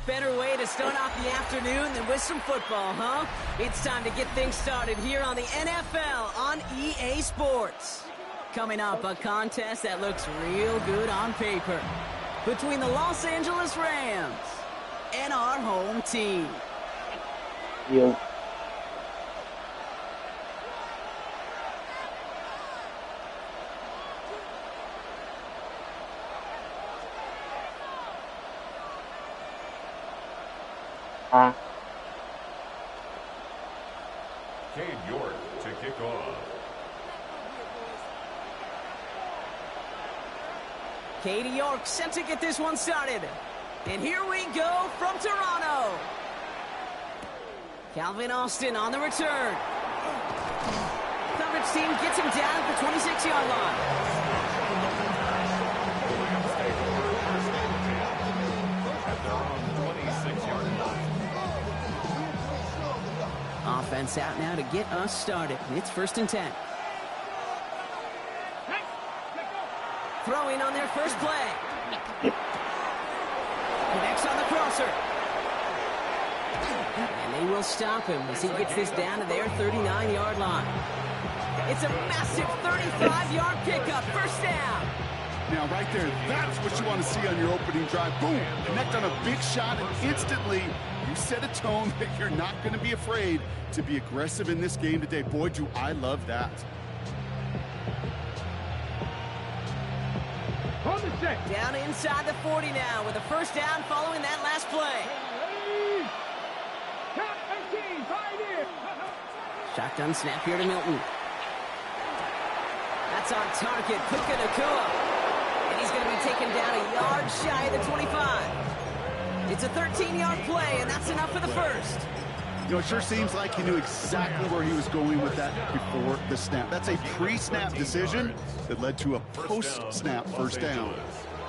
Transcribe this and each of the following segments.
better way to start off the afternoon than with some football, huh? It's time to get things started here on the NFL on EA Sports. Coming up, a contest that looks real good on paper between the Los Angeles Rams and our home team. Yo. Cade York to kick off. Katie York set to get this one started. And here we go from Toronto. Calvin Austin on the return. Coverage team gets him down at the 26-yard line. Offense out now to get us started. It's 1st and 10. Throwing on their first play. Connects on the crosser. And they will stop him as he gets this down to their 39-yard line. It's a massive 35-yard pickup. First down. Now, right there, that's what you want to see on your opening drive. Boom! Connect on a big shot, and instantly you set a tone that you're not going to be afraid to be aggressive in this game today. Boy, do I love that. Down inside the 40 now with a first down following that last play. Shotgun snap here to Milton. That's on target. Puka Nacua. And he's going to be taken down a yard shy of the 25. It's a 13-yard play, and that's enough for the first. You know, it sure seems like he knew exactly where he was going with that before the snap. That's a pre-snap decision that led to a post-snap first down.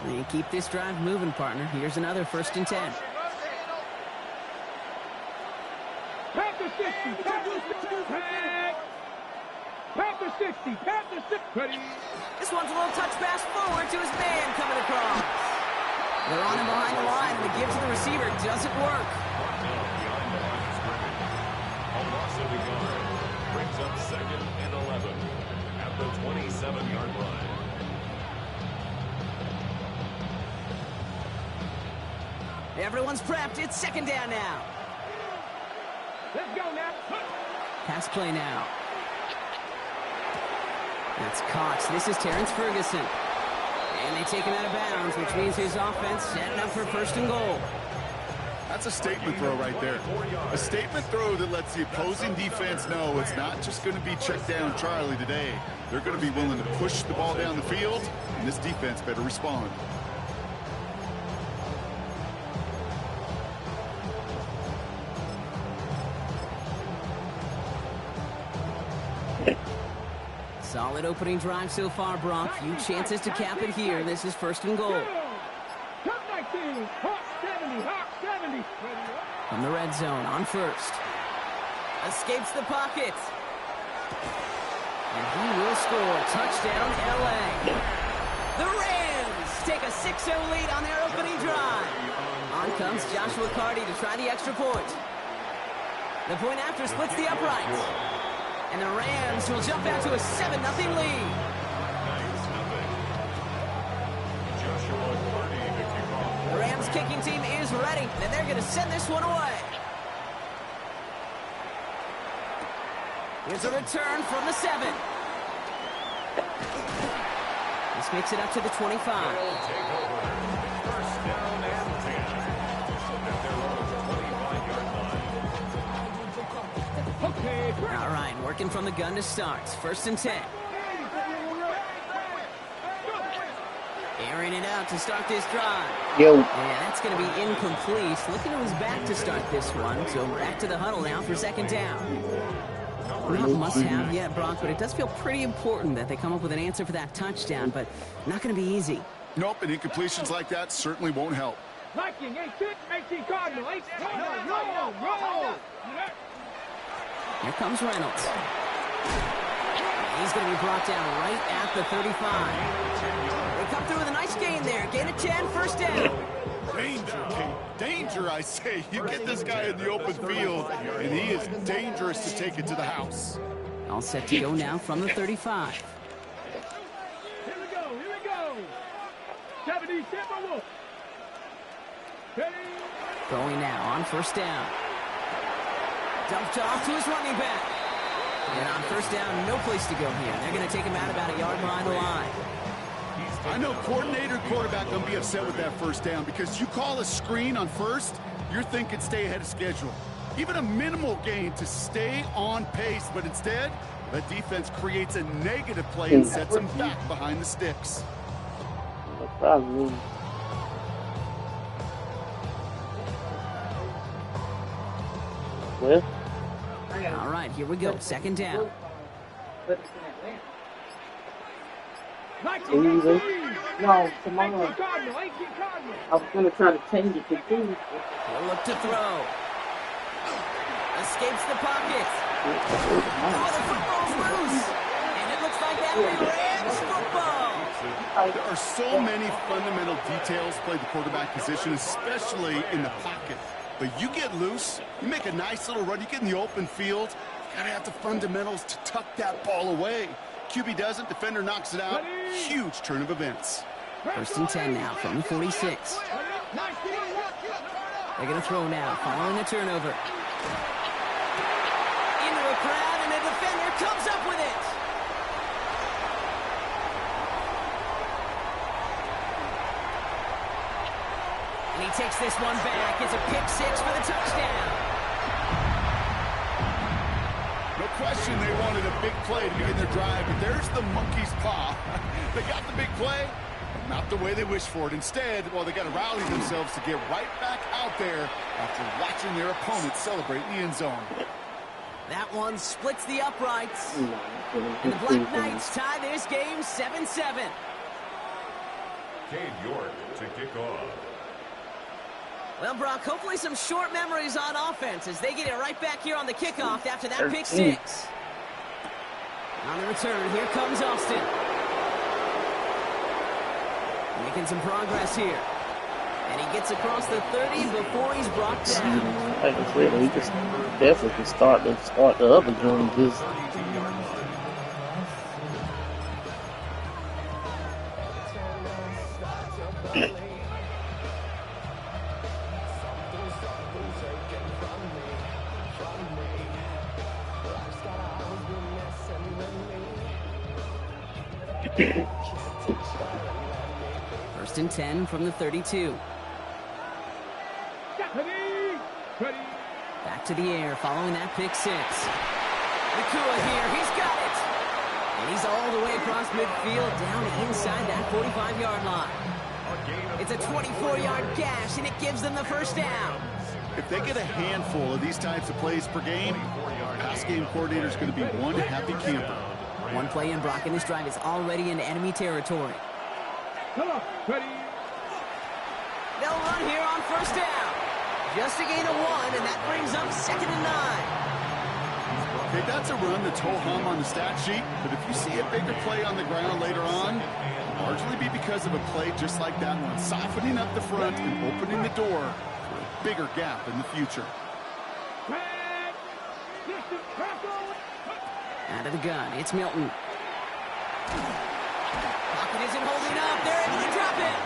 And keep this drive moving, partner. Here's another 1st and 10. Panther 60, Panther 60, Panther 60. This one's a little touch pass forward to his man coming across. They're on him behind the line, and the give to the receiver doesn't work. Brings up 2nd and 11 at the 27-yard line. Everyone's prepped. It's 2nd down now. Let's go now. Pass play now. That's caught. This is Terrence Ferguson. And they take him out of bounds, which means his offense setting up for 1st and goal. That's a statement throw right there. A statement throw that lets the opposing defense know it's not just going to be check down Charlie today. They're going to be willing to push the ball down the field, and this defense better respond. Solid opening drive so far, Brock. Few chances to cap it here. This is 1st and goal. From the red zone on 1st. Escapes the pocket. And he will score. Touchdown, LA. The Rams take a 6-0 lead on their opening drive. On comes Joshua Carty to try the extra point. The point after splits the uprights. And the Rams will jump out to a 7-0 lead. The Rams kicking team is ready, and they're going to send this one away. Here's a return from the 7. This makes it up to the 25. First down and 10 at their own 25-yard line. Okay. All right, working from the gun to start. 1st and 10. Airing it out to start this drive. Yo. Yeah, that's going to be incomplete. Looking to his back to start this one. So back to the huddle now for 2nd down. Not must-have yet, Brock, but it does feel pretty important that they come up with an answer for that touchdown, but not going to be easy. Nope, and incompletions like that certainly won't help. Viking, 18 Cardinal, 18 roll. Here comes Reynolds. He's going to be brought down right at the 35. They come through with a nice gain there. Gain of 10, first down. Danger, Kate. Danger, I say. You get this guy in the open field, and he is dangerous to take it to the house. All set to go now from the 35. Here we go. 77 Wolf. Ready? Throwing now on first down. Dumped off to his running back. And on first down, no place to go here. They're going to take him out about a yard behind the line. I know coordinator and quarterback going to be upset with that first down because you call a screen on first, you're thinking stay ahead of schedule. Even a minimal gain to stay on pace, but instead, the defense creates a negative play and sets them back behind the sticks. No problem. Well, All right, here we go. Second down. easy. No, tomorrow. 18 Cardinal. I was gonna try to change it to 2. He'll look to throw. Escapes the pocket. Oh, the football's loose. And it looks like that way Rams football. There are so many fundamental details play the quarterback position, especially in the pocket. But you get loose, you make a nice little run, you get in the open field, you gotta have the fundamentals to tuck that ball away. QB doesn't, defender knocks it out. Huge turn of events. First and 10 now from the 46. They're going to throw now, following a turnover. Into a crowd, and the defender comes up with it. And he takes this one back. It's a pick 6 for the touchdown. No question they wanted a big play to begin their drive, but there's the monkey's paw. They got the big play, but not the way they wished for it. Instead, well, they got to rally themselves to get right back out there after watching their opponent celebrate in the end zone. That one splits the uprights. And the Black Knights tie this game 7-7. Cade York to kick off. Well, Brock, hopefully some short memories on offense as they get it right back here on the kickoff after that pick 6. On the return, here comes Austin. Making some progress here. And he gets across the 30 before he's brought down. Like I said, he just definitely can start the other joint. Just First and 10 from the 32. Ready. Back to the air following that pick 6. Nakua here, he's got it. And he's all the way across midfield down inside that 45-yard line. It's a 24-yard gash, and it gives them the first down. If they get a handful of these types of plays per game, pass game coordinator is going to be one happy camper. One play in Brock, and this drive is already into enemy territory. Come on. Ready. They'll run here on first down. Just a gain of 1, and that brings up 2nd and 9. Okay, that's a run that's ho-hum on the stat sheet, but if you see a bigger play on the ground later on, it'll largely be because of a play just like that one, softening up the front and opening the door for a bigger gap in the future. Out of the gun, it's Milton. Pocket isn't holding up. They're able to drop it.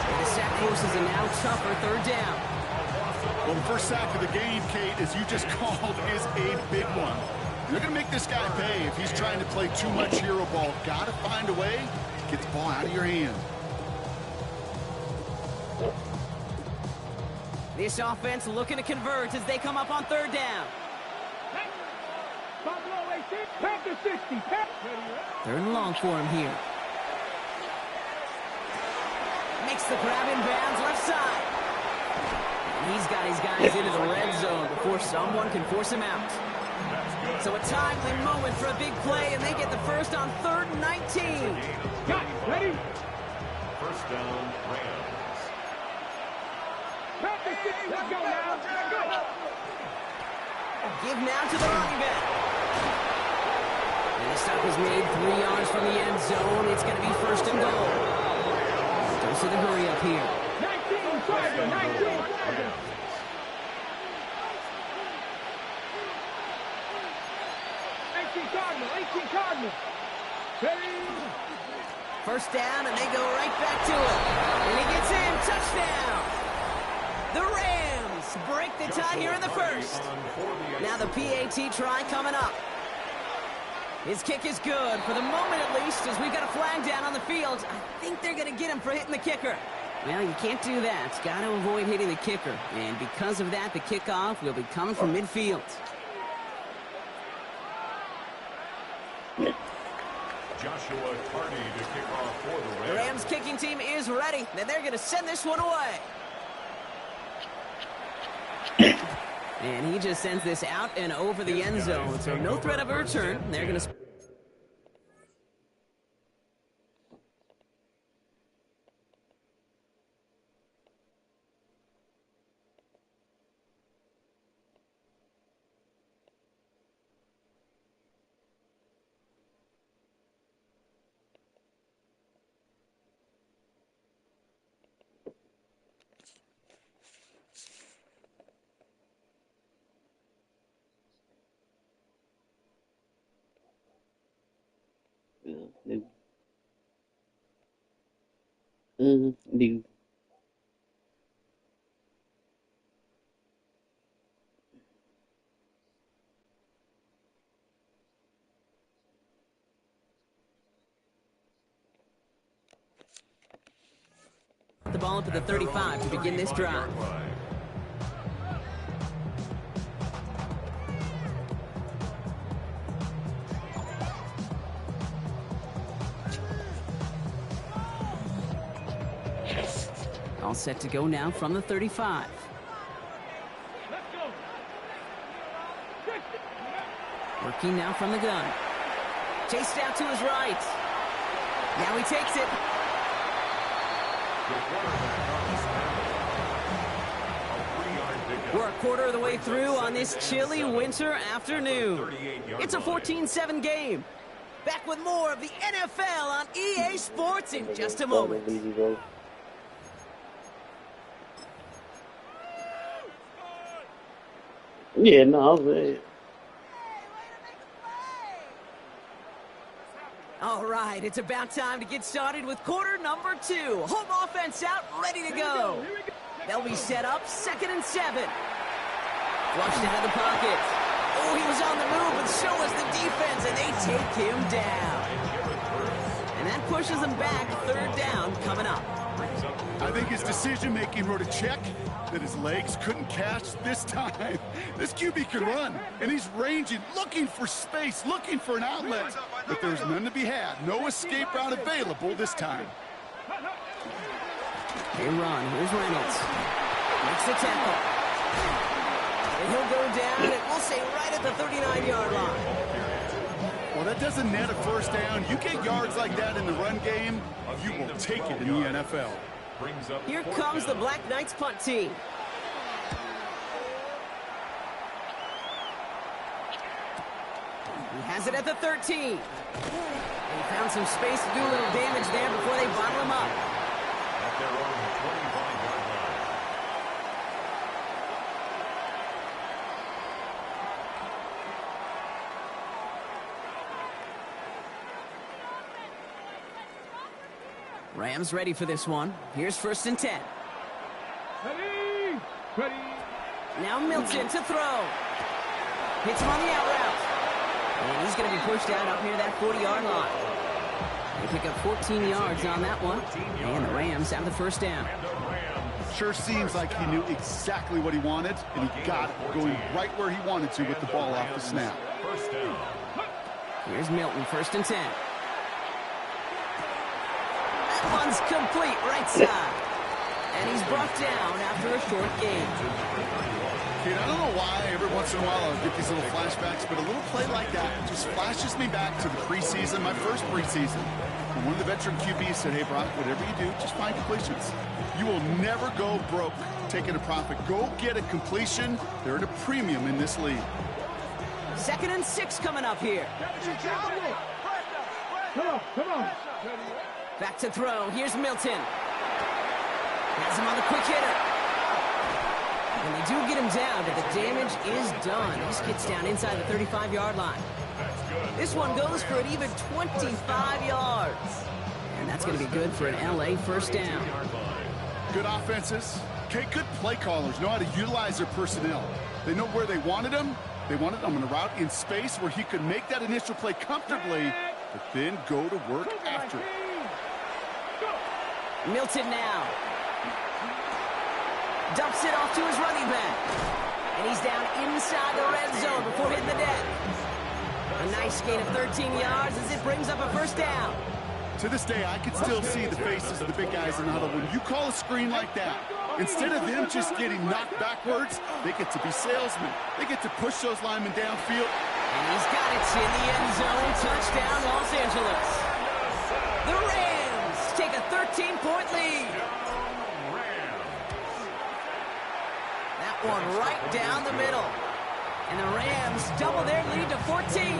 And the sack forces a now tougher 3rd down. Well, the first sack of the game, Kate, as you just called, is a big one. You're going to make this guy pay if he's trying to play too much hero ball. Got to find a way to get the ball out of your hand. This offense looking to convert as they come up on 3rd down. Pass to 60. 3rd and long for him here. Makes the grab in bounds left side. And he's got his guys into the red zone before someone can force him out. So a timely moment for a big play, and they get the first on 3rd and 19. Got it. Ready. First down, Rams. Pass to 60. Let's go now. Let's go. Give now to the running back. And the stop is made 3 yards from the end zone. It's going to be 1st and goal. force of the hurry up here. 19 Tiger, 19 Tiger. 18 Cardinal, 18 Cardinal. Ready? First down, and they go right back to it. And he gets in. Touchdown. The Rams break the tie here in the first. Now the PAT try coming up. His kick is good, for the moment at least, as we've got a flag down on the field. I think they're going to get him for hitting the kicker. Well, you can't do that. Got to avoid hitting the kicker. And because of that, the kickoff will be coming from midfield. Joshua Tardy to kick off for the Rams. The Rams kicking team is ready. And they're going to send this one away. And he just sends this out and over the end zone. So no threat of a return. They're going to... New. The ball up at the 35 to begin this drive. All set to go now from the 35. Let's go. Working now from the gun. Chased out to his right. Now he takes it. We're a quarter of the way through on this chilly winter afternoon. It's a 14-7 game. Back with more of the NFL on EA Sports in just a moment. Yeah, no, man. All right, it's about time to get started with quarter number 2. Home offense out, ready to go. They'll be set up 2nd and 7. Flushed out of the pocket. Oh, he was on the move, but so was the defense, and they take him down. And that pushes them back. 3rd down coming up. I think his decision-making wrote a check that his legs couldn't catch this time. This QB can run, and he's ranging, looking for space, looking for an outlet. But there's none to be had. No escape route available this time. They run. Here's Reynolds. Makes the tackle. And he'll go down, and we'll say right at the 39-yard line. Well, that doesn't net a first down. You get yards like that in the run game, you will take it in the NFL. Here comes the Black Knights punt team. He has it at the 13. And he found some space to do a little damage there before they bottle him up. At their own 25-yard line. Rams ready for this one. Here's 1st and 10. Ready? Ready? Now Milton to throw. Hits him on the out route. And he's going to be pushed out up near that 40-yard line. They pick up 14 yards on that one. And the Rams have the 1st down. Sure seems like he knew exactly what he wanted, and he got it going right where he wanted to with the ball off the snap. First down. Here's Milton, 1st and 10. That one's complete, right side. And he's brought down after a short gain. Kid, I don't know why every once in a while I'll get these little flashbacks, but a little play like that just flashes me back to the preseason, my first preseason. And one of the veteran QBs said, hey, Brock, whatever you do, just find completions. You will never go broke taking a profit. Go get a completion. They're at a premium in this league. 2nd and 6 coming up here. Come on, come on. Back to throw. Here's Milton. Has him on the quick hitter. And they do get him down, but the damage is done. This gets down inside the 35-yard line. This one goes for an even 25 yards. And that's going to be good for an LA first down. Good offenses. Okay, good play callers know how to utilize their personnel. They know where they wanted him. They wanted him on a route in space where he could make that initial play comfortably, but then go to work after it. Milton now. Dumps it off to his running back. And he's down inside the red zone before hitting the deck. A nice gain of 13 yards as it brings up a first down. To this day, I can still see the faces of the big guys in the huddle. When you call a screen like that, instead of them just getting knocked backwards, they get to be salesmen. They get to push those linemen downfield. And he's got it in the end zone. Touchdown, Los Angeles. The Rams take a 13-point lead. That one right down the middle. And the Rams double their lead to 14.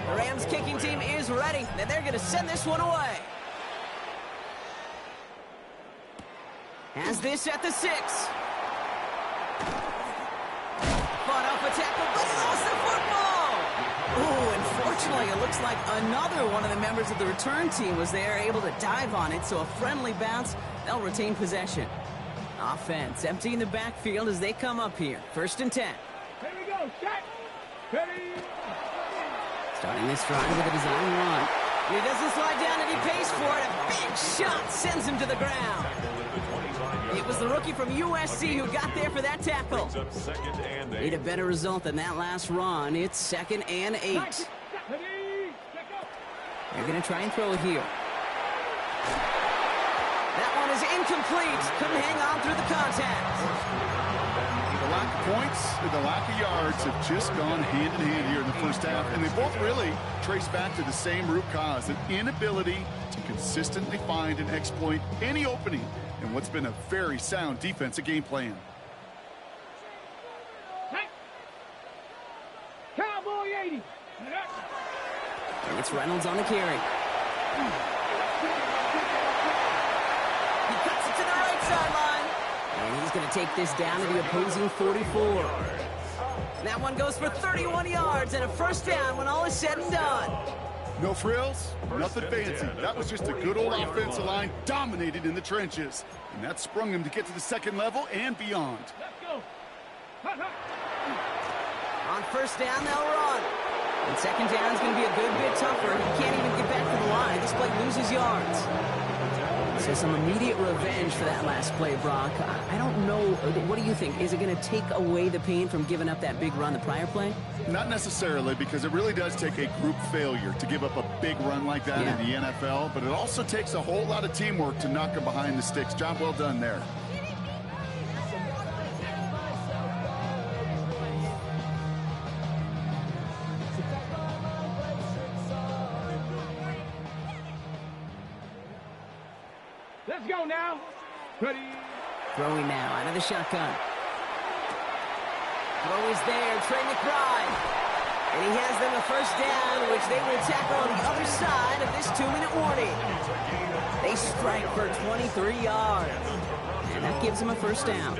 The Rams kicking team is ready, and they're going to send this one away. Has this at the 6. Fought off a tackle, but he lost the football. Ooh, unfortunately, it looks like another one of the members of the return team was there, able to dive on it, so a friendly bounce. They'll retain possession. Offense emptying the backfield as they come up here. 1st and 10. Here we go. Set. Ready. Starting this drive with a design run. He doesn't slide down and he pays for it. A big shot sends him to the ground. It was the rookie from USC who got there for that tackle. Need a better result than that last run. It's 2nd and 8. They're going to try and throw it here. That one is incomplete. Couldn't hang on through the contact. The lack of points and the lack of yards have just gone hand in hand here in the first half, and they both really trace back to the same root cause, an inability to consistently find and exploit any opening in what's been a very sound defensive game plan. Cowboy 80. And it's Reynolds on the carry. He cuts it to the right sideline. And he's going to take this down to the opposing 44. And that one goes for 31 yards and a first down when all is said and done. No frills, nothing fancy. That was just a good old offensive line dominated in the trenches. And that sprung him to get to the second level and beyond. Let's go. On first down, they'll run. And second down is going to be a good bit tougher. He can't even get back to the line. This play loses yards. So some immediate revenge for that last play, Brock. I don't know. What do you think? Is it going to take away the pain from giving up that big run the prior play? Not necessarily, because it really does take a group failure to give up a big run like that in the NFL. But it also takes a whole lot of teamwork to knock him behind the sticks. Job well done there. Let's go now. Ready. Throwing now out of the shotgun. Throw is there, Trey McBride. And he has them a first down, which they will tackle on the other side of this 2-minute warning. They strike for 23 yards. And that gives them a first down.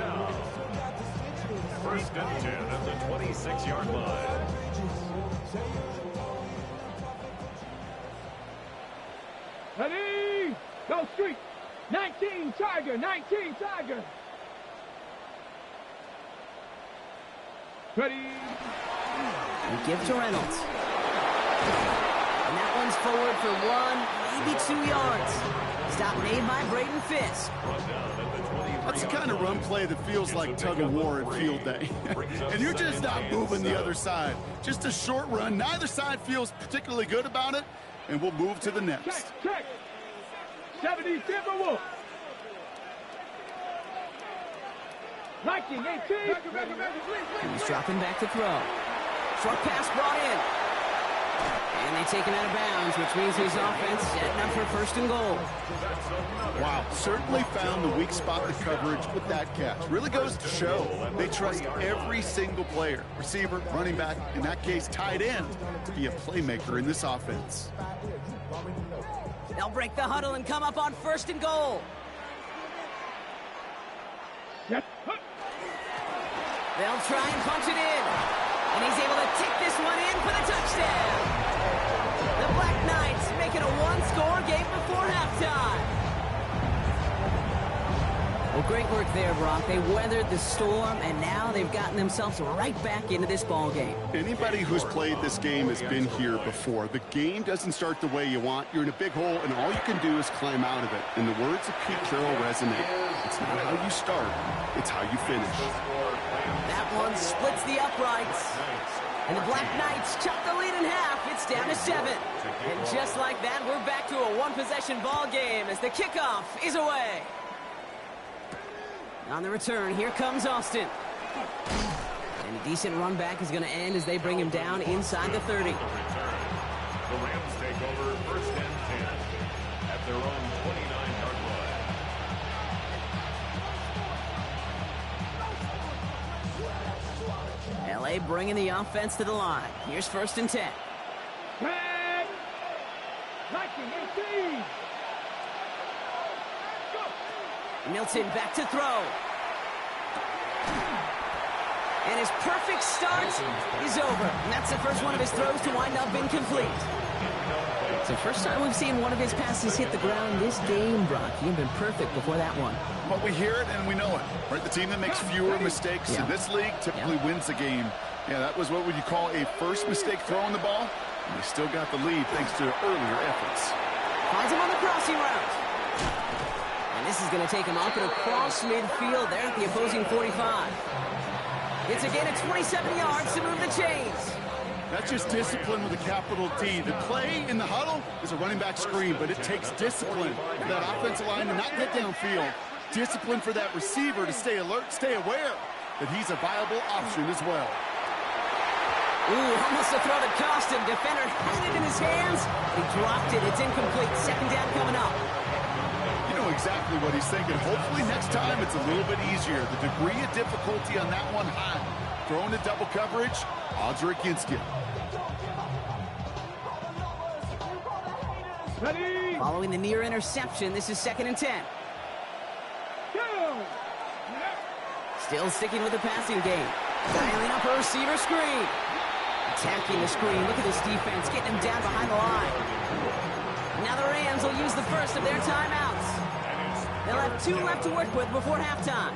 1st and 10 at the 26-yard line. Ready. Go street. 19 Tiger. 19 Tiger. Ready. And give to Reynolds. And that one's forward for 1, maybe 2 yards. Stop made by Braden Fisk. That's the kind of run play that feels like tug-of-war at field day. And you're just not moving the other side. Just a short run. Neither side feels particularly good about it. And we'll move to the next. Check. 70 Timberwolf. 19, 18. He's dropping back to throw. Short pass brought in. And they take him out of bounds, which means his offense setting up for 1st and goal. Wow, certainly found the weak spot in the coverage with that catch. Really goes to show they trust every single player, receiver, running back, in that case tight end, to be a playmaker in this offense. They'll break the huddle and come up on 1st and goal. Yes. They'll try and punch it in. And he's able to take this one in for the touchdown. The Black Knights make it a one-score game before halftime. Well, great work there, Brock. They weathered the storm, and now they've gotten themselves right back into this ball game. Anybody who's played this game has been here before. The game doesn't start the way you want. You're in a big hole, and all you can do is climb out of it. And the words of Pete Carroll resonate. It's not how you start, it's how you finish. That one splits the uprights. And the Black Knights chop the lead in half. It's down to 7. And just like that, we're back to a one-possession ball game as the kickoff is away. On the return, here comes Austin. And a decent run back is going to end as they bring him down inside the 30. The Rams take over 1st and 10 at their own 29-yard line. LA bringing the offense to the line. Here's 1st and 10. Tag. 19, 18. Milton back to throw. And his perfect start is over. And that's the first one of his throws to wind up incomplete. It's the first time we've seen one of his passes hit the ground this game, Brock. He had been perfect before that one. But we hear it and we know it. Right? The team that makes fewer mistakes in this league typically wins the game. Yeah, that was what would you call a first mistake throwing the ball. And they still got the lead thanks to earlier efforts. Finds him on the crossing route. And this is going to take him up and across midfield there at the opposing 45. It's again at 27 yards to move the chains. That's just discipline with a capital D. The play in the huddle is a running back screen, but it takes discipline for that offensive line to not get downfield. Discipline for that receiver to stay alert, stay aware that he's a viable option as well. Ooh, almost a throw that cost him. Defender had it in his hands. He dropped it. It's incomplete. 2nd down coming up. You know exactly what he's thinking. Hopefully next time it's a little bit easier. The degree of difficulty on that one high. Throwing to double coverage, odds are against you. Ready. Following the near interception, this is 2nd and 10. Go. Still sticking with the passing game. Dialing up a receiver screen. Attacking the screen. Look at this defense getting him down behind the line. Now the Rams will use the first of their timeouts. They'll have 2 left to work with before halftime.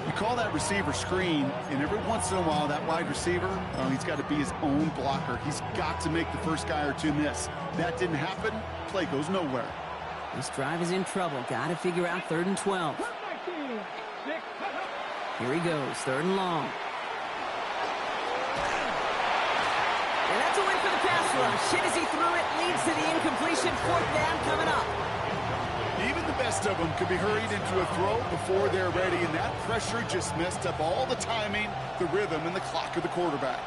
You call that receiver screen, and every once in a while that wide receiver, he's got to be his own blocker. He's got to make the first guy or two miss. That didn't happen. Play goes nowhere. This drive is in trouble. Got to figure out 3rd and 12. 19, 6. Here he goes, 3rd and long. And that's a win for the pass rush. Hit as he threw it, leads to the incompletion. 4th down coming up. Even the best of them could be hurried into a throw before they're ready, and that pressure just messed up all the timing, the rhythm, and the clock of the quarterback.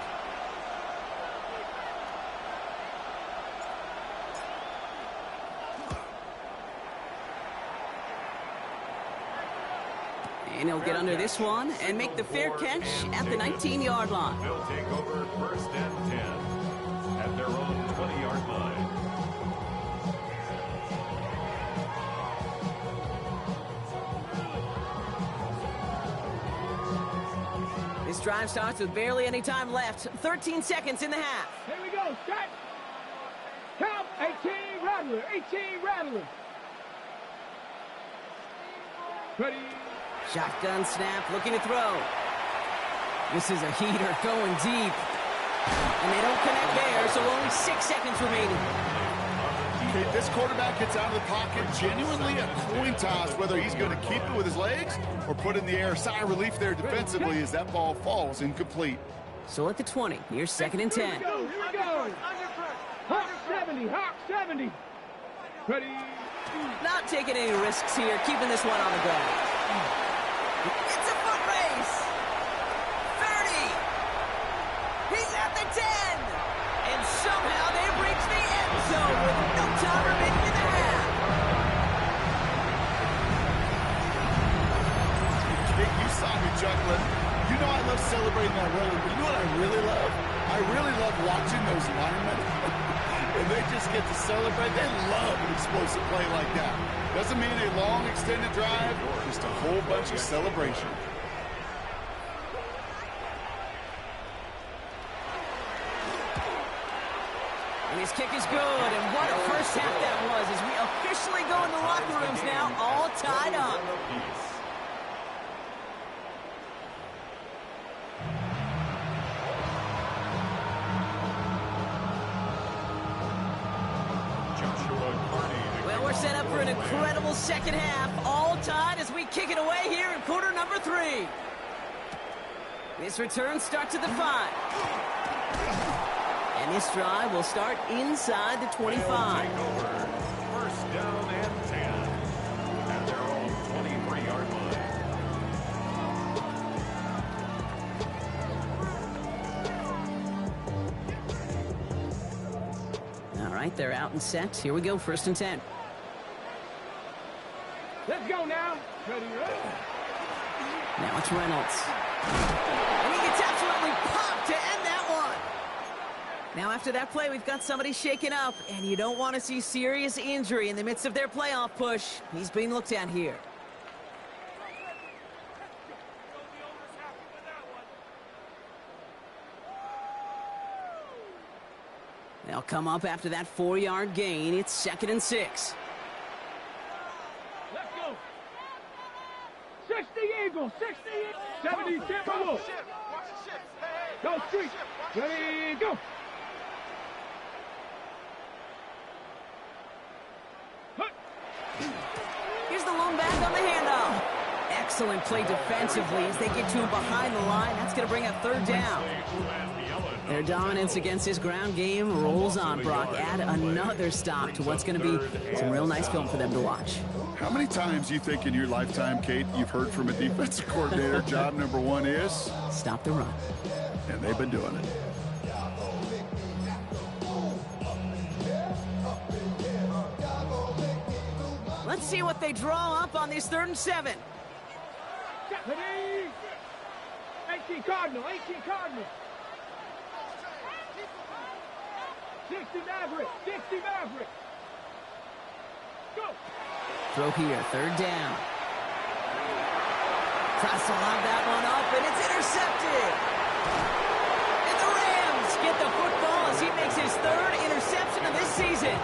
And he'll get under this one and make the fair catch at the 19-yard line. They'll take over 1st and 10 at their own 20-yard line. This drive starts with barely any time left. 13 seconds in the half. Here we go. Start. Count. 18 Rattler. 18 Rattler. Ready. Shotgun snap, looking to throw. This is a heater going deep. And they don't connect there, so only 6 seconds remaining. Okay, this quarterback gets out of the pocket, genuinely a coin toss, whether he's going to keep it with his legs or put it in the air. Sigh of relief there defensively as that ball falls incomplete. So at the 20, here's 2nd and 10. Here we go. Hawk 70. Hawk 70. Ready. Not taking any risks here, keeping this one on the ground. It's a foot race. 30. He's at the 10. And somehow they've reached the end zone with no time remaining in the half. Kid, you saw me juggling. You know I love celebrating that run, but you know what I really love? I really love watching those linemen. And they just get to celebrate. They love an explosive play like that. Doesn't mean a long extended drive, just a whole bunch of celebration. And his kick is good, and what a first half that was as we officially go in the locker rooms now, all tied up. Well, we're set up for an incredible second half, all tied as we kick it away here in quarter number 3. This return starts at the 5. And this drive will start inside the 25. First down and 10 at their own 23-yard line. All right, they're out and set. Here we go, first and 10. Let's go now. Ready, Now it's Reynolds. And he gets absolutely popped to end that one. Now after that play, we've got somebody shaken up, and you don't want to see serious injury in the midst of their playoff push. He's being looked at here. They'll come up after that 4-yard gain. It's 2nd and 6. Let's go. 60 Eagles, 60 Eagles. 70 Timberwolves. Go street. Ready, go. Here's the lone back on the handoff. Excellent play defensively as they get to him behind the line. That's going to bring up 3rd down. Their dominance against his ground game rolls on, Brock. Add another stop to what's going to be some real nice film for them to watch. How many times do you think in your lifetime, Kate, you've heard from a defensive coordinator, job number 1 is? Stop the run. And they've been doing it. Let's see what they draw up on this 3rd and 7. Ready. 18 Cardinal, 18 Cardinal. 60 Maverick, 60 Maverick. Go. Throw here, 3rd down. Tries to lob that one up, and it's intercepted. And the Rams get the football as he makes his 3rd interception of this season.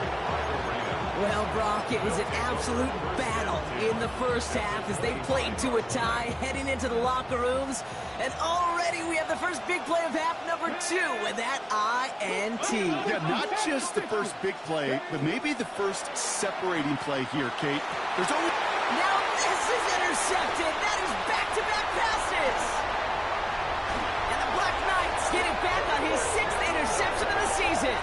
Well, Brock, it was an absolute battle in the first half as they played to a tie, heading into the locker rooms. And already we have the first big play of half number 2 with that INT. Yeah, not just the first big play, but maybe the first separating play here, Kate. There's only... Now this is intercepted. That is back-to-back passes. And the Black Knights get it back on his 6th interception of the season.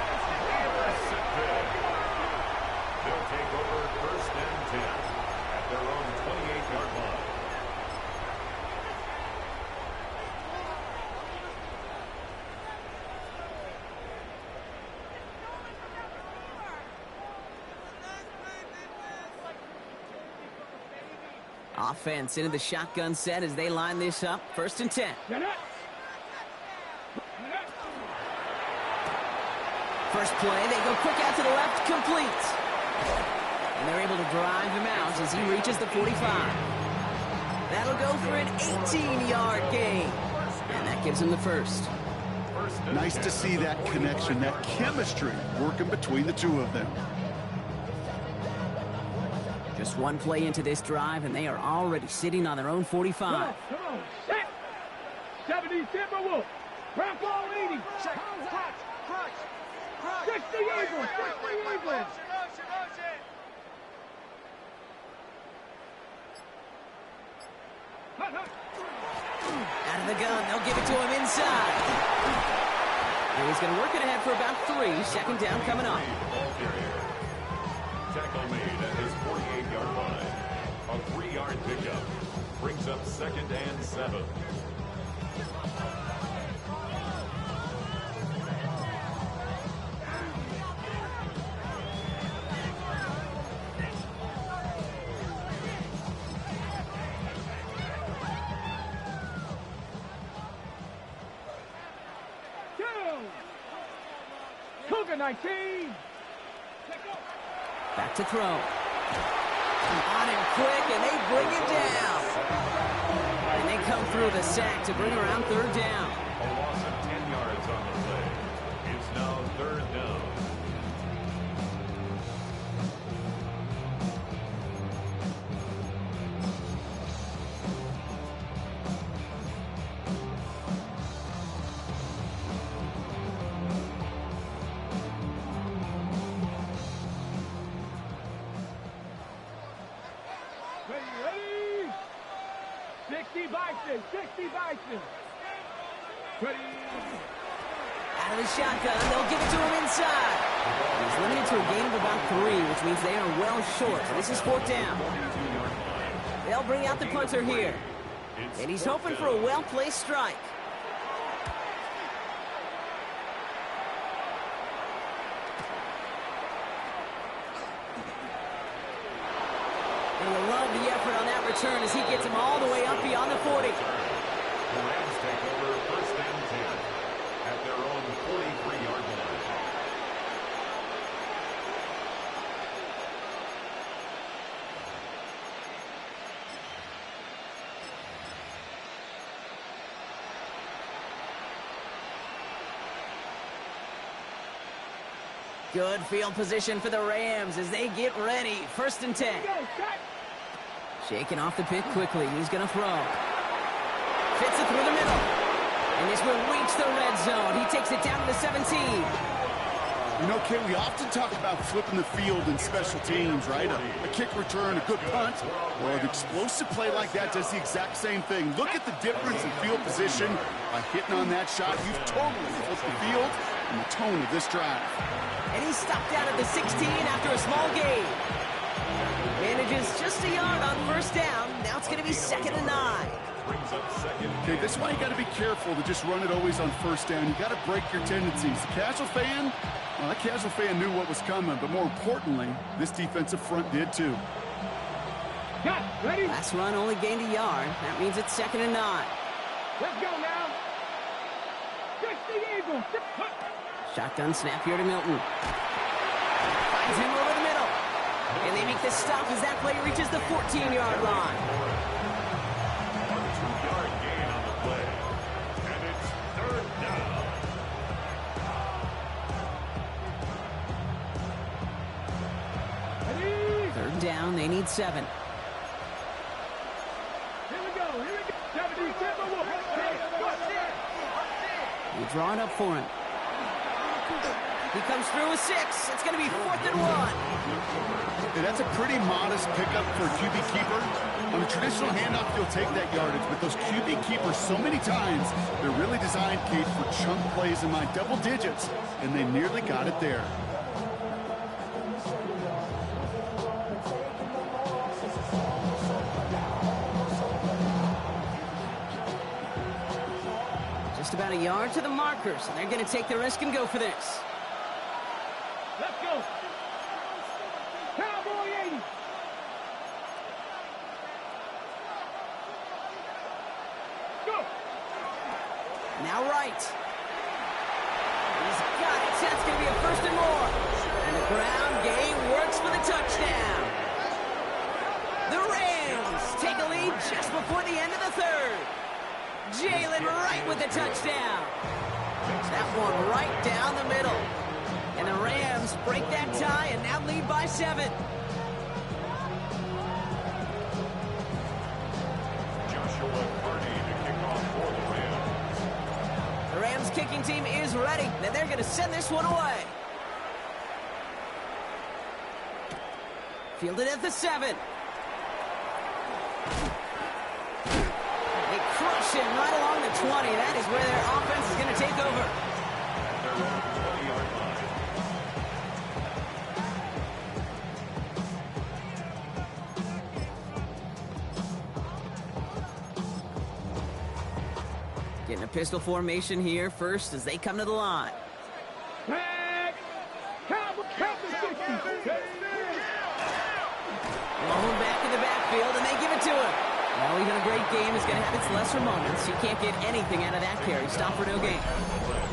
They'll take over first and 10 at their own 28-yard line. Offense into the shotgun set as they line this up. 1st and 10. First play, they go quick out to the left, complete. And they're able to drive him out as he reaches the 45. That'll go for an 18-yard gain. And that gives him the 1st. Nice to see that connection, that chemistry working between the two of them. Just one play into this drive, and they are already sitting on their own 45. Come on, set. 70 Timberwolves. Crack ball 80. Check. Crunch. 60 Eagles. 60 Eagles. Out of the gun, they'll give it to him inside. And he's going to work it ahead for about 3. 2nd down coming up. Tackle made at his 48-yard line. A 3-yard pickup brings up 2nd and 7. Cougar 19. Back to throw. On and quick, and they bring it down. And they come through the sack to bring around third down. A loss of 10 yards on the play. It's now third down. Ready? 60 Bison, 60 Bison. Ready? Out of the shotgun, they'll give it to him inside. He's limited to a gain of about 3, which means they are well short. This is fourth down. They'll bring out the punter here. And he's hoping for a well-placed strike. And you'll love the effort on that return as he gets him all the way up beyond the 40. The Rams take over first and 10 at their own 43-yard line. Good field position for the Rams as they get ready. First and 10. Shaking off the pick quickly. He's going to throw. Fits it through the middle. And this will reach the red zone. He takes it down to the 17. You know, Kay, we often talk about flipping the field in special teams, right? A kick return, a good punt. Well, an explosive play like that does the exact same thing. Look at the difference in field position. By hitting on that shot, you've totally flipped the field and the tone of this drive. And he's stopped out at the 16 after a small gain. Manages just a yard on first down. Now it's going to be 2nd and 9. Brings up second. Okay, this is why you got to be careful to just run it always on first down. You got to break your tendencies. The casual fan, well, that casual fan knew what was coming, but more importantly, this defensive front did too. Cut, ready? Last run only gained a yard. That means it's 2nd and 9. Let's go now. 60 Eagles. Shotgun snap here to Milton. Finds him over the middle. And they make the stop as that play reaches the 14-yard line. A 2-yard gain on the play. And it's third down. Ready? Third down, they need 7. Here we go. 70 Timberwolves. You draw it up for him. He comes through with 6. It's going to be 4th and 1. And that's a pretty modest pickup for a QB keeper. On a traditional handoff, you'll take that yardage, but those QB keepers, so many times, they're really designed, Kate, for chunk plays in my double digits, and they nearly got it there. Just about a yard to the markers, and they're going to take the risk and go for this. Let's go. Cowboy 80. Go. Now right. He's got it. That's going to be a 1st and more. And the ground game works for the touchdown. The Rams take a lead just before the end of the 3rd. Jalen Wright with the touchdown. That one right down the middle. And the Rams break that tie and now lead by 7. Joshua Carney to kick off for the Rams. The Rams kicking team is ready, and they're going to send this one away. Fielded at the 7. They crush him right along the 20. That is where their offense is going to take over. Their own 20-yard line. Getting a pistol formation here first as they come to the line. Back. Cowboy 60. Blown back in the backfield, and they give it to him. Well, even a great game is going to have its lesser moments. You can't get anything out of that carry. Stop for no gain.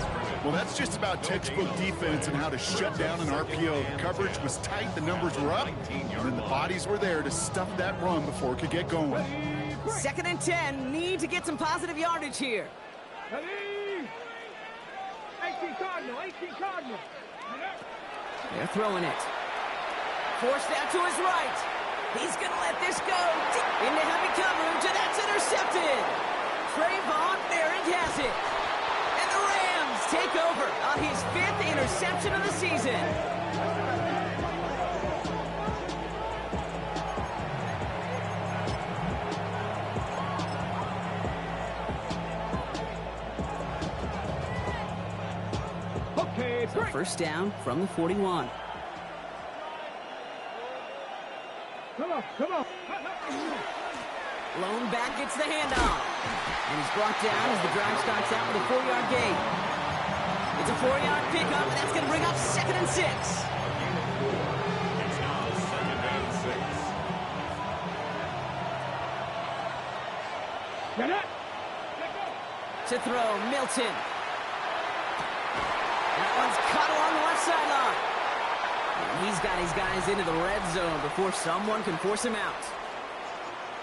Scrimmage. Well, that's just about textbook defense and how to shut down an RPO. The coverage was tight, the numbers were up, and then the bodies were there to stuff that run before it could get going. 2nd and 10, need to get some positive yardage here. Ready? 18 Cardinal, 18 Cardinal. They're throwing it. Forced out to his right. He's going to let this go. Into heavy coverage, and that's intercepted. Trayvon Merrick has it. And the Rams take over on his 5th interception of the season. Okay, So first down from the 41. Come on, come on. Lone back gets the handoff. And he's brought down as the drive starts out with a 4-yard gain. It's a 4-yard pickup, and that's going to bring up 2nd and 6. It's now 2nd and 6. Get it. To throw, Milton. That one's caught along the left sideline. And he's got his guys into the red zone before someone can force him out.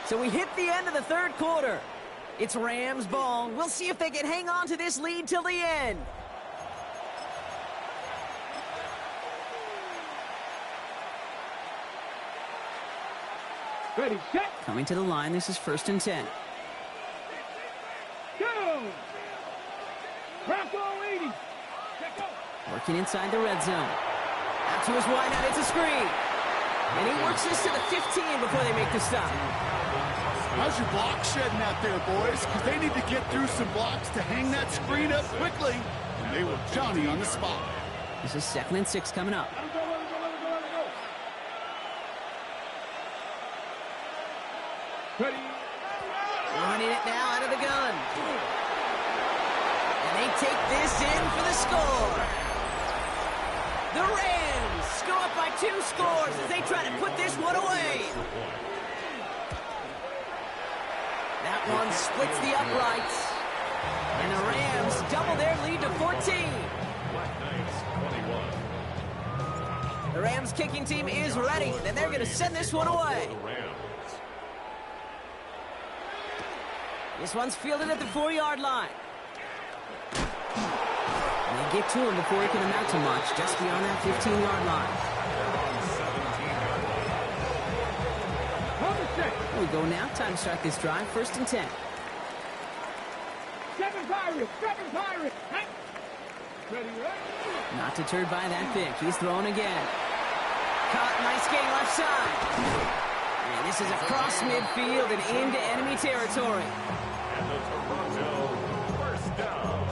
So we hit the end of the 3rd quarter. It's Rams ball. We'll see if they can hang on to this lead till the end. Ready, set, Coming to the line, this is 1st and 10. go. Bronco 80. Check go. Working inside the red zone. Out to his wideout, it's a screen. And he works this to the 15 before they make the stop. How's your block shedding out there, boys? Because they need to get through some blocks to hang that screen up quickly. And they were Johnny on the spot. This is 2nd and 6 coming up. Let him go, let him go, let him go, let him go. Ready. Running it now out of the gun. And they take this in for the score. The Rams go up by 2 scores as they try to put this one away. That one splits the uprights. And the Rams double their lead to 14. Black Knights 21. The Rams kicking team is ready, and they're going to send this one away. The Rams. This one's fielded at the 4-yard line. And they get to him before he can amount to much, just beyond that 15-yard line. Hold the set. Here we go now. Time to start this drive. 1st and 10. 7 Pirates, 7 Pirates. Hey. Ready, ready. Not deterred by that pick. He's throwing again. Caught, nice gain left side. And this is across midfield and into enemy territory. And the Toronto first down.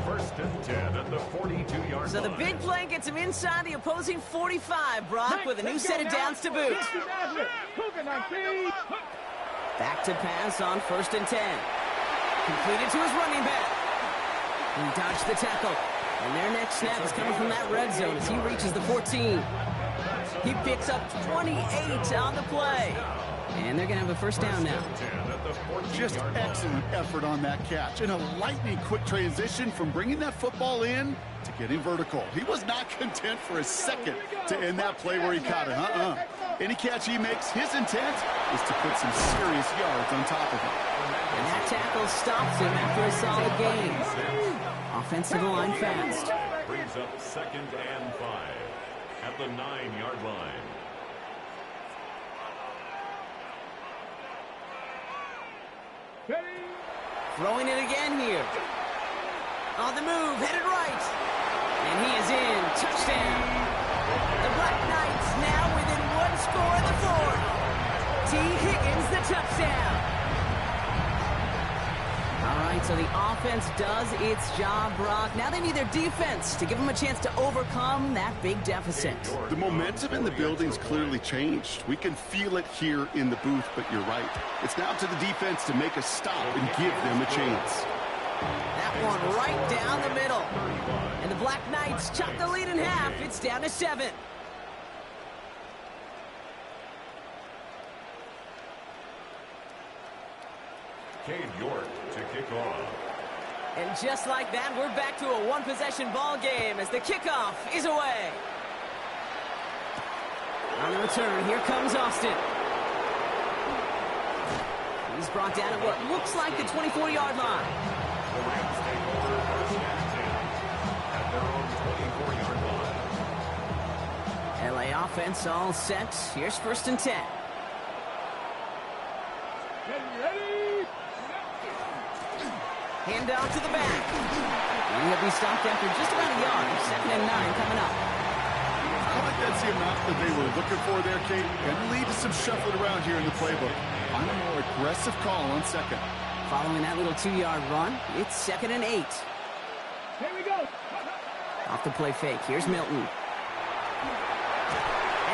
1st and 10 at the 42-yard So the line. big play gets him inside the opposing 45, Brock, with a new set of downs to boot. Back to pass on 1st and 10. Completed to his running back. He dodged the tackle. And their next snap is coming from that red zone as he reaches the 14. He picks up 28 on the play. And they're going to have a first down now. 10 at the 14-yard Just line. excellent effort on that catch. And a lightning quick transition from bringing that football in to getting vertical. He was not content for a second to end that play where he caught it. Any catch he makes, his intent is to put some serious yards on top of it. And that tackle stops him after a solid gain. Offensive line fast. Brings up 2nd and 5 at the 9-yard line. Throwing it again here. On the move, headed right. And he is in. Touchdown. The Black Knights now within 1 score in the 4th. T. Higgins the touchdown. All right, so the offense does its job, Brock. Now they need their defense to give them a chance to overcome that big deficit. The momentum in the building's clearly changed. We can feel it here in the booth, but you're right. It's now to the defense to make a stop and give them a chance. That one right down the middle. And the Black Knights chop the lead in half. It's down to 7. Cade York to kick off. And just like that, we're back to a one-possession ball game as the kickoff is away. On the return, here comes Austin. He's brought down at what looks like the 24-yard line. The Rams take over first and 10 at their own 24-yard line. LA offense all set. Here's first and 10. Ready. Hand off to the back. And he'll be stopped after just about a yard. Second and 9 coming up. I like that's the amount that they were looking for there, Kate. And lead to some shuffling around here in the playbook. On a more aggressive call on second. Following that little 2-yard run, it's second and 8. Here we go. Off the play fake. Here's Milton.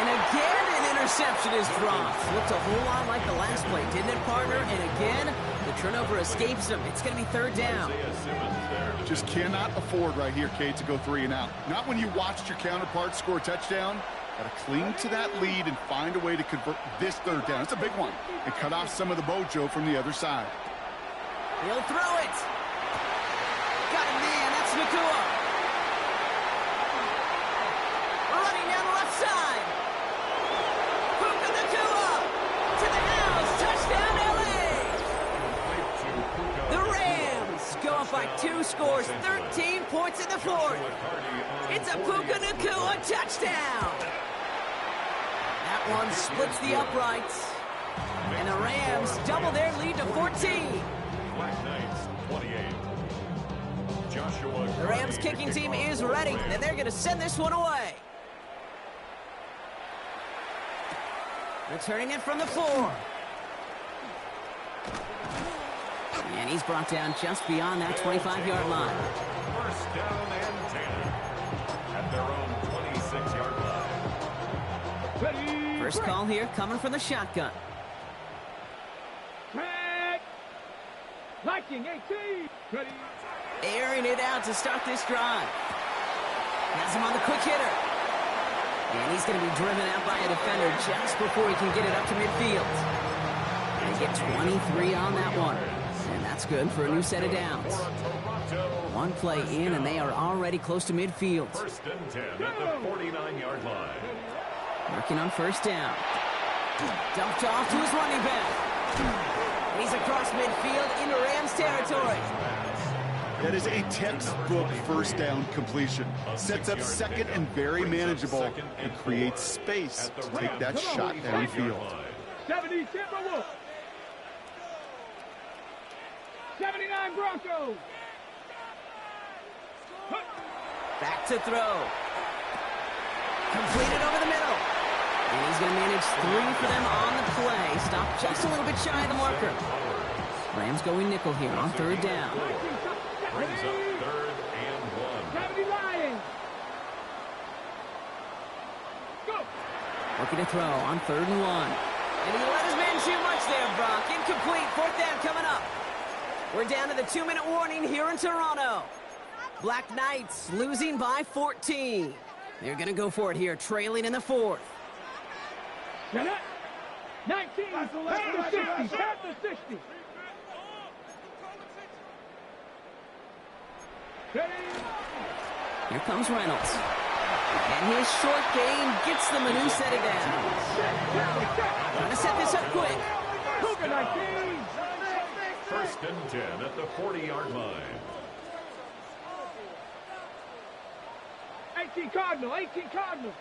And again, an interception is dropped. Looked a whole lot like the last play, didn't it, partner? And again, the turnover escapes him. It's going to be third down. Just cannot afford right here, Kate, to go 3 and out. Not when you watched your counterpart score a touchdown. Got to cling to that lead and find a way to convert this third down. It's a big one. And cut off some of the mojo from the other side. He'll throw it. Got a man. That's Nakua. Running down the left side. Puka Nakua to the house. Touchdown, LA. The Rams go up by 2 scores, 13 points in the fourth. It's a Puka Nakua touchdown. That one splits the uprights. And the Rams double their lead to 14. Black Knights 28. Joshua. The Rams kicking team is ready, and they're going to send this one away. Returning it from the 4. And he's brought down just beyond that 25-yard line. First down and 10 at their own 26-yard line. Ready. First call here coming from the shotgun. Track. Liking 18. Ready. Airing it out to start this drive. Has him on the quick hitter. And he's going to be driven out by a defender just before he can get it up to midfield. They get 23 on that one. And that's good for a new set of downs. One play in, and they are already close to midfield. First and 10 at the 49-yard line. Working on first down. Dumped off to his running back. He's across midfield into Rams territory. That is a textbook first down completion. Sets up second and very manageable and creates space to take that shot downfield. 70 Timberwolves. 79 Broncos. Back to throw. Completed over the middle. And he's going to manage 3 for them on the play. Stopped just a little bit shy of the marker. Rams going nickel here on third down. Brings up third and 1. 70 Lions. Go. Looking to throw on third and 1. And he let his man too much there, Brock. Incomplete. Fourth down coming up. We're down to the 2-minute warning here in Toronto. Black Knights losing by 14. They're going to go for it here, trailing in the fourth. 19. Pass the 60. Pass the 60. Ready. Here comes Reynolds. And his short game gets them a new set of downs. Trying to set this up quick. Puka 19. First and 10 at the 40-yard line. 18 Cardinal. 18 Cardinal.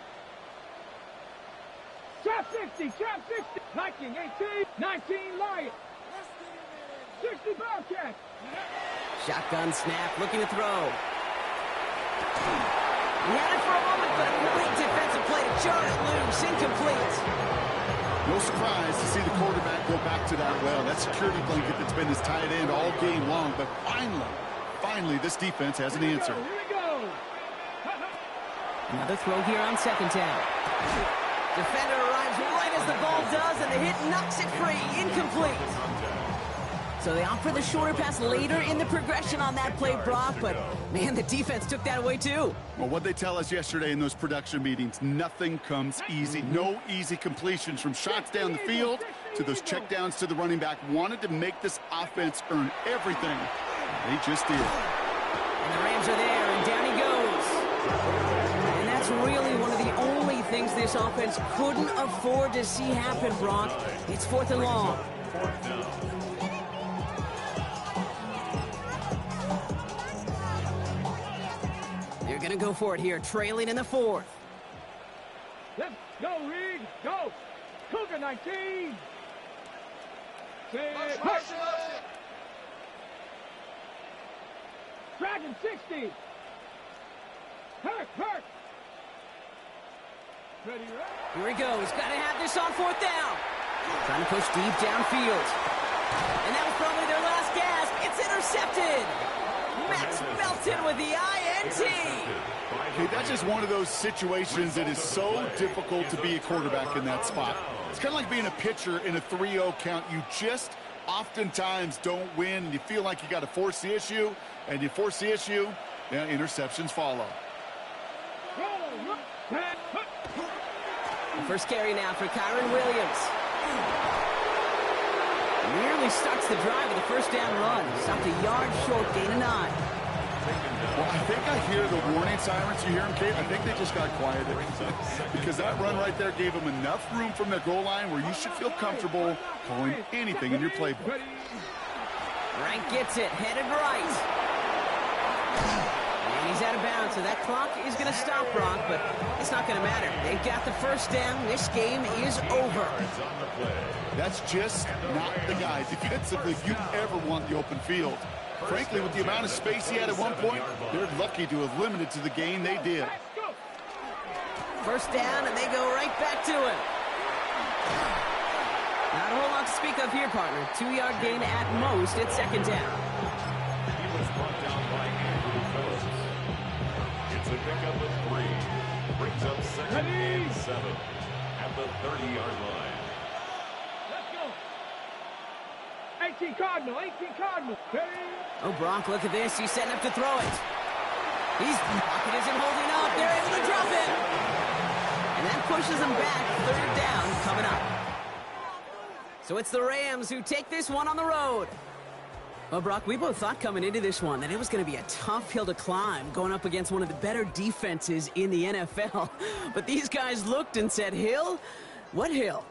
Trap 60. Trap 60. Liking 18. 19 Lions. 60 Bearcats. Shotgun snap, looking to throw. He had it for a moment, but a great defensive play to jar it loose. Incomplete. No surprise to see the quarterback go back to that well. That security blanket that's been his tight end all game long. But finally, this defense has an answer. Here we go. Another throw here on second down. Defender arrives right as the ball does, and the hit knocks it free. Incomplete. So they opt for the shorter pass later in the progression on that play, Brock. But, man, the defense took that away, too. Well, what they tell us yesterday in those production meetings, nothing comes easy. No easy completions from shots down the field to those checkdowns to the running back. Wanted to make this offense earn everything. They just did. And the Rams are there, and down he goes. And that's really one of the only things this offense couldn't afford to see happen, Brock. It's 4th and long. They're going to go for it here, trailing in the 4th. Let's go, Reed. Go. Cougar 19. Dragon 60. Hurt. Ready, right? Here he goes. Got to have this on 4th down. Trying to push deep downfield. And that was probably their last gasp. It's intercepted. Max Melton with the INT. Okay, that's just one of those situations that is so difficult to be a quarterback in that spot. It's kind of like being a pitcher in a 3-0 count. You just oftentimes don't win, and you feel like you got to force the issue, and you force the issue, yeah, interceptions follow. First carry now for Kyron Williams. Nearly starts the drive with a first down run. Stopped a yard short, gain of 9. Well, I think I hear the warning sirens. You hear them, Kate? I think they just got quieted. Because that run right there gave them enough room from their goal line where you should feel comfortable calling anything in your playbook. Rank gets it, headed right. And he's out of bounds, so that clock is going to stop, Brock, but it's not going to matter. They've got the first down. This game is over. That's just not the guy defensively you ever want the open field. Frankly, with the amount of space he had at one point, they're lucky to have limited to the gain they did. First down, and they go right back to it. Not a whole lot to speak of here, partner. 2-yard gain at most at second down. He was brought down by Andrew Phillips. It's a pickup of 3. Brings up 2nd and 7 at the 30-yard line. Let's go. 18 Cardinal. Oh, Brock, look at this. He's setting up to throw it. Pocket isn't holding up. They're able to drop it. And that pushes them back. 3rd down coming up. So it's the Rams who take this one on the road. Well, Brock, we both thought coming into this one that it was going to be a tough hill to climb going up against one of the better defenses in the NFL. But these guys looked and said, Hill? What hill?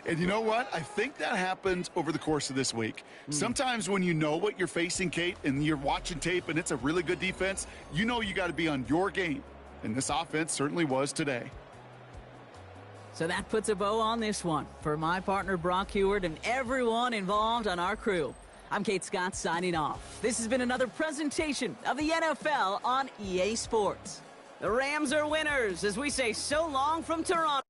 And you know what? I think that happened over the course of this week. Sometimes when you know what you're facing, Kate, and you're watching tape and it's a really good defense, you know you got to be on your game. And this offense certainly was today. So that puts a bow on this one. For my partner, Brock Heward, and everyone involved on our crew, I'm Kate Scott signing off. This has been another presentation of the NFL on EA Sports. The Rams are winners as we say so long from Toronto.